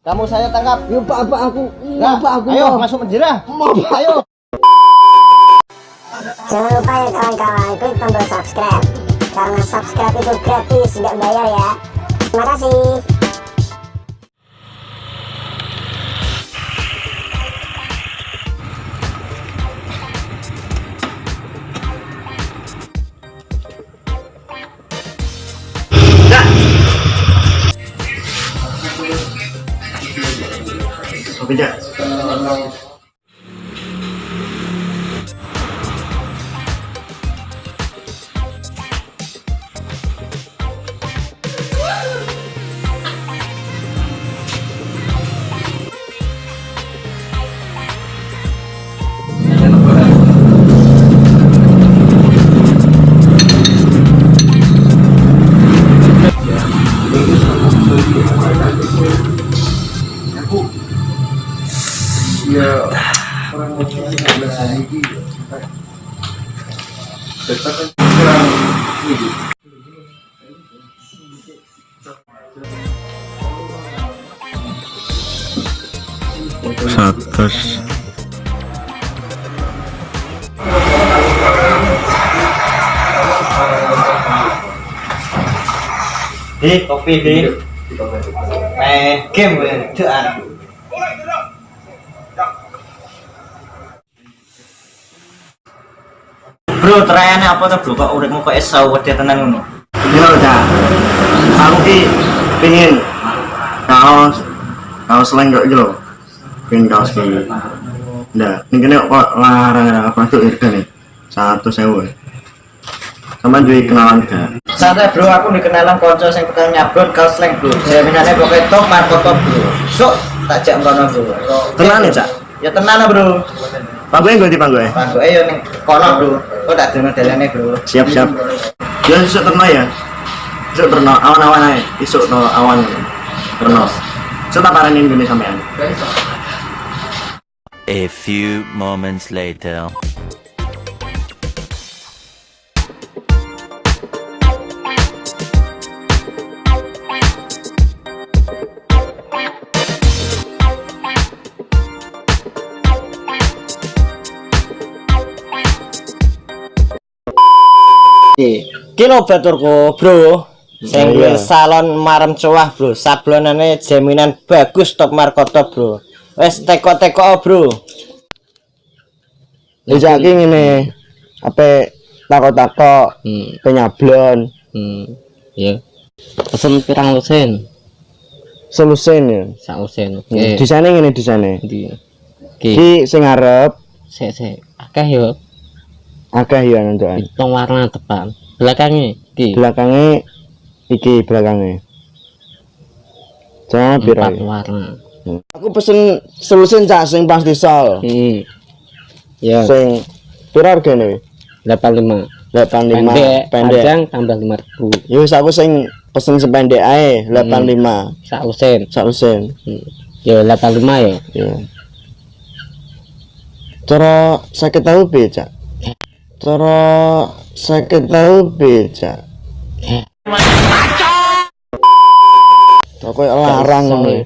Kamu saya tangkap. Yuk Pak aku. Nah, Pak aku. ayo masuk penjara. Ayo. Jangan lupa ya kawan-kawan, klik tombol subscribe. Karena subscribe itu gratis, tidak bayar ya. Terima kasih. Oke, Jak. Ya, orang musisi sebelah hari ini tetap kurang ini. Satus. Kopi di. Main game wedoan. Bro, terayane apa tuh bro? Kok uripmu kok esau wedi tenan ngono? Iya, Jak. Aku ki pengen kaos lenggok iki lho. Pengen kaos iki. Ndak, ini kok larang-larang apa tuh hargane? 100.000. Sama duwe kenalan gak? Santai bro, aku dikenalan konco sing tekan nyabrot kaos leng bro. Jaminane pokoke top marco top bro. Sok tak jak ngono bro. Tenan ya, Jak? Ya tenan bro. Panggoe nggo di panggoe? Panggoke yo ning kono bro. Kok tak delok-delokne bro. Siap. Ya isuk terno ya. Isuk terno awan-awan ae. Isuk no awan terno. Isuk tak parani ngene sampean. A few moments later. Kilo baturku bro. Sing Iya. salon marem cowah bro. Sablonane jaminan bagus top marco top bro. Wes teko-teko bro. Bisa ki ngene. Apa takok-takok penyablon. Ya. Pesen pirang lusin? Selusin ya. Sak lusin. Disane ngene disane. Di. Ki sing ngarep Sik. Akeh yo. akeh ya nantukan. Tong warna depan. Belakangnya iki. Belakangnya iki belakangnya. Jangan pira. 4 warna. Aku pesen selusin cak sing pas disol. Ya. Sing pira hargane? 85. 85 pendek. Panjang tambah 5.000. Ya wis aku sing pesen sependek ae 85. Sak lusin. Sak lusin. Ya 85 ya. Ya. Cara 50 tahu piye, Cak? Cara 50 tahu piye, Cak? Kok larang ngono.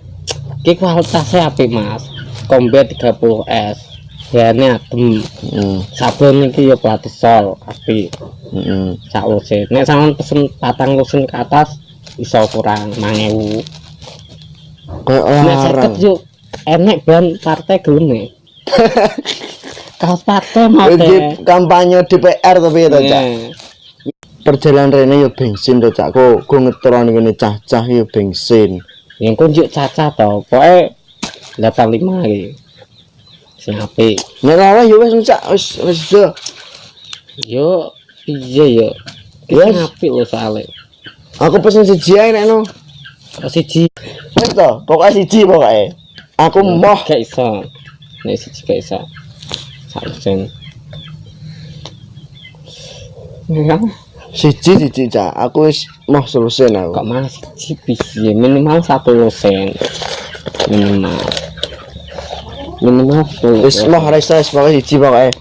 Iki kualitasnya apik, Mas. Combat 30S. Bahannya adem. Sabun iki ya Platisol apik. Sak lusin. Nek sampean pesen 4 lusin ke atas iso kurang 5.000. Kok Nek larang. 50 yuk enek ban partai gelem nih. Kaos partai mau Iki kampanye DPR tapi ya, Cak. Perjalanan rene yo bensin to, Cak. Kok ngetron ngene cah-cah yo bensin. Yang kunjuk caca to, pokoke 85 iki. Sing apik. Nek lawa yo wis, Cak, wis do. Yo piye yo. Iki sing apik lho soalé. Aku pesen siji ae nek no. Siji Wis to, pokoke siji pokoke. Aku moh gak iso. Nek siji gak iso. Salusin. Ya, siji Cak. Aku wis moh selusin aku. kok malah siji piye? Minimal 1 lusin. Minimal. Wis moh reses pokoke siji pokoke.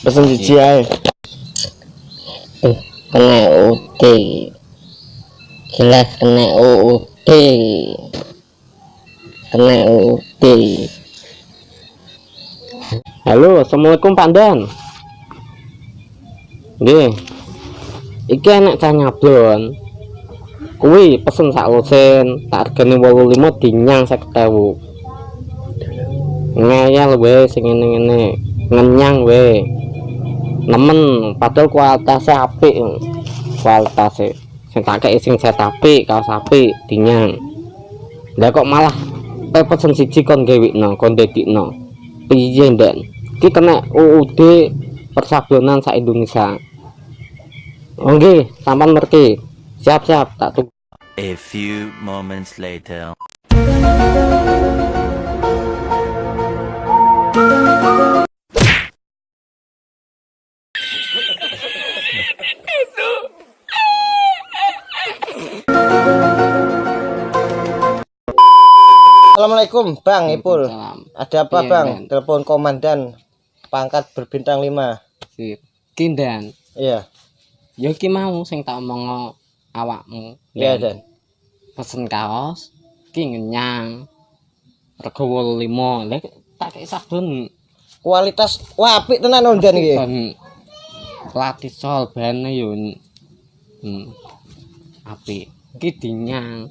Pesen siji ae. Kena UT. Jelas kena UUD. kena UUD. Halo, assalamualaikum Pak Dan. Nggih. Iki enek cah nyablon. Kuwi pesen sak lusin, tak regane 85 dinyang 50.000. Ngeyel we sing ngene-ngene. Ngenyang we. Nemen padahal kualitasnya apik. Kualitasnya sing tak kei sing set apik, kaos apik dinyang. Lah kok malah pesen siji kon gawekno, kon dedikno. Piye ndak? Iki kena UUD persablonan sak Indonesia. Oke, sampean ngerti. Siap-siap tak tunggu. A few moments later. Assalamualaikum Bang Ipul. Salam. Ada apa Iya, Bang? Ben. Telepon komandan pangkat berbintang 5. Sip. Kindan. Iya. Ya iki mau sing tak omong awakmu. Iya Dan Dan. pesen kaos ki ngenyang. Rego 85. Lek tak kei sabun Kualitas wah apik tenan on Dan iki. ban Latisol bane yo. Apik. Ki dinyang.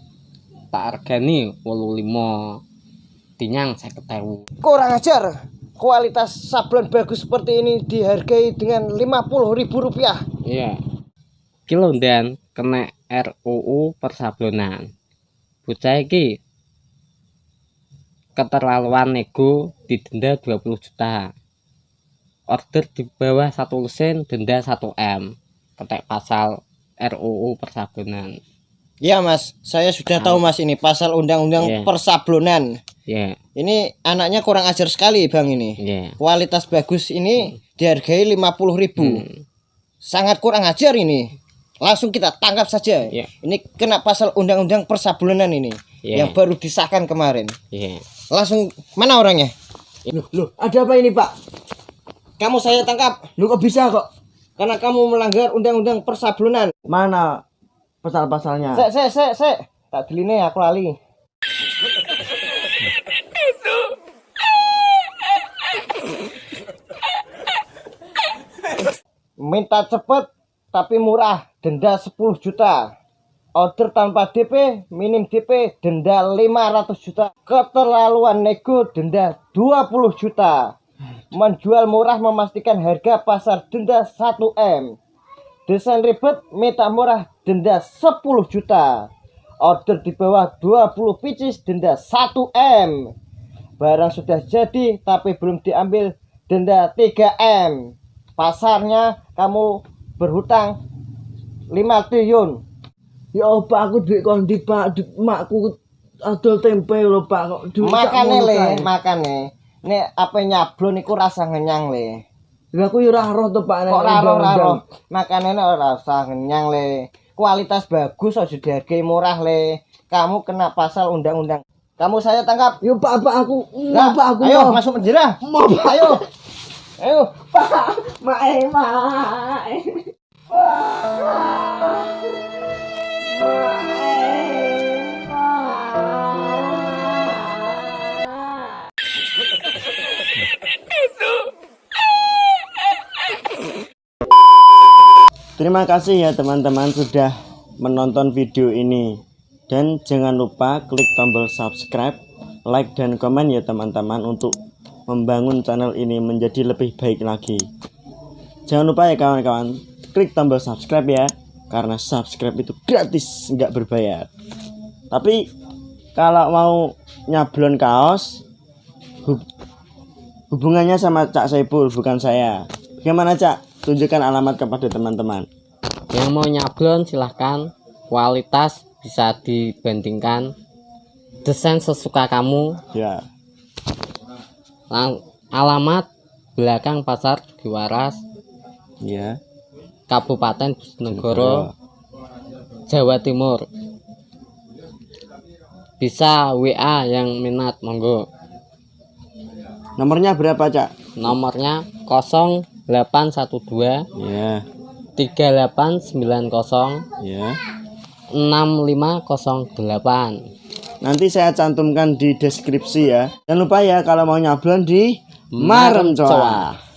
Tak regani 85. Dinyang 50.000. Kurang ajar. Kualitas sablon bagus seperti ini dihargai dengan Rp50.000. Iya. Kilo dan kena RUU persablonan. Bocah iki keterlaluan nego didenda 20 juta. Order di bawah 1 lusin denda 1 M. Ketek pasal RUU persablonan. Ya Mas, saya sudah tahu Mas ini pasal undang-undang Iya. persablonan. Ya, Ini anaknya kurang ajar sekali Bang ini. ya. Kualitas bagus ini dihargai 50.000. Sangat kurang ajar ini. Langsung kita tangkap saja. Iya. Ini kena pasal undang-undang persablonan ini Iya. yang baru disahkan kemarin. Ya. Langsung mana orangnya? Loh, ada apa ini, Pak? Kamu saya tangkap Lu kok bisa kok? karena kamu melanggar undang-undang persablonan. Mana pasal-pasalnya? Sek. Tak deline aku lali. Minta cepet tapi murah, denda 10 juta. Order tanpa DP, minim DP, denda 500 juta. Keterlaluan nego, denda 20 juta. Menjual murah memastikan harga pasar, denda 1 M. Desain ribet, minta murah, denda 10 juta. Order di bawah 20 pieces, denda 1 M. Barang sudah jadi tapi belum diambil, denda 3 M. Pasarnya kamu berhutang 5 triliun. Ya Pak, aku duit kondi Pak, duit makku adol tempe lho Pak, kok duit Makane sakmono le, kae. makane. Nek apa nyablon iku rasa ngenyang le. Lah aku ya ora roh to Pak nek Kok raro undang-undang. Makane nek ora rasa ngenyang le. Kualitas bagus aja dihargai murah le. Kamu kena pasal undang-undang. Kamu saya tangkap. Ya Pak aku, Nah, Pak aku. ayo mau. masuk penjara. Mau, Pak. Ayo. Ayo. Mae. Terima kasih ya teman-teman sudah menonton video ini. Dan jangan lupa klik tombol subscribe, like dan komen ya teman-teman untuk membangun channel ini menjadi lebih baik lagi. Jangan lupa ya kawan-kawan, klik tombol subscribe ya, karena subscribe itu gratis, nggak berbayar. Tapi kalau mau nyablon kaos, hubungannya sama Cak Saipul, bukan saya. Bagaimana Cak? Tunjukkan alamat kepada teman-teman. Yang mau nyablon silahkan. Kualitas bisa dibandingkan. Desain sesuka kamu. Ya, Alamat belakang Pasar Giwaras, ya. Kabupaten Bojonegoro, Jawa Timur. Bisa WA yang minat, monggo. Nomornya berapa Cak? Nomornya 0812 Ya, 3890 ya. 6508. Nanti saya cantumkan di deskripsi ya. Jangan lupa ya kalau mau nyablon di Marem Coa.